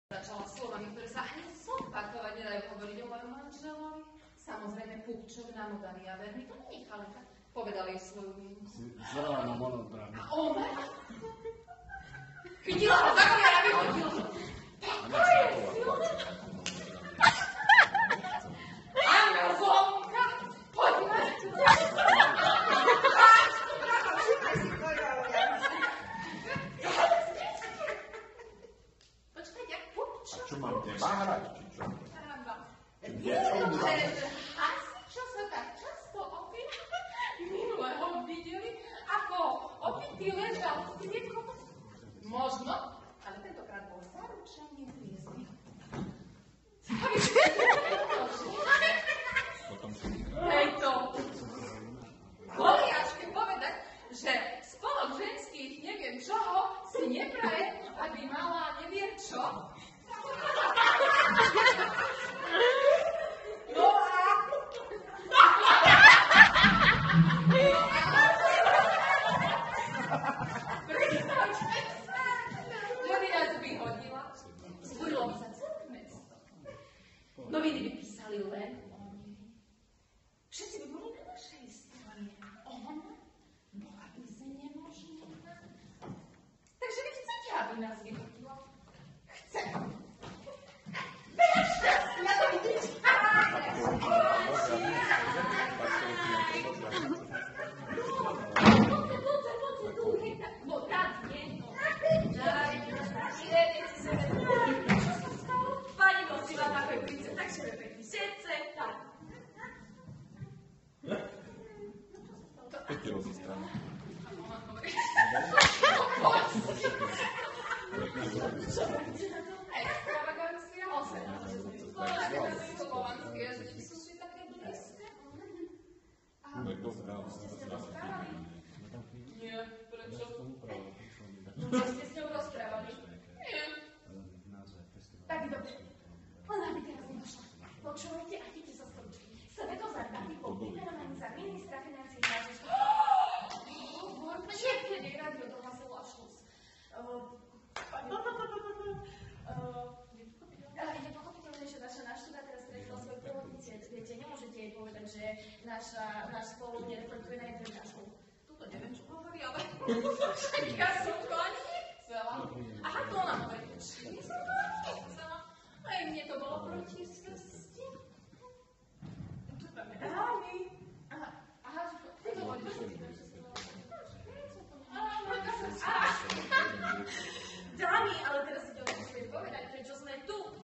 Začala slovami, ktoré sa ani zopakovať nedajú hovoriť o mojom manželovi. Samozrejme, pupčovná moda a verný, to nie je chalenka. Povedal jej svoju vinu. Zrela na monogram. A ona? Chytila ho za kolia a vyhodila. To je silné. Aniel Zlomka, poďme. Čo mám teba hrať, či čo? Viem, že hasičo sa tak často opíra. Minule ho videli, ako opitý ležal v klietku. Možno, ale tentokrát bol zaručenie hviezdy. Hejto. Goliáške povedať, že spolok ženských neviem čoho si nepraje, aby mala neviem čo. No a... Predstavte sa, že by nás vyhodila. Zbudilo by sa celé mesto. Noviny by písali len o nej. Všetci by boli na našej strane. Ona bola by sa nemožná. Takže vy chcete, aby nás vyhodila? Chcem. Pani nosila takové prince, takže je pekný srdce, tak. Keď ti rozostrám. Extravagancia, slovanské jazyky sú si také blízke. Ste sa rozprávali? Nie, prečo? Čo ste s ňou rozprávali? Nie. Tak dobre. Ona by teraz nemošla. Počúvajte a chyťte sa stručky. Svetozar Atipov vymenovaný za ministra financí nášho. Kedy rádio dohlasil Lašlus. Je pochopiteľné, že naša návšteva teraz stretla svoj pôvodný cieľ. Viete, nemôžete jej povedať, že náš spolu nereflektuje na jej prednášku. Tuto neviem, čo hovorí, ale ja som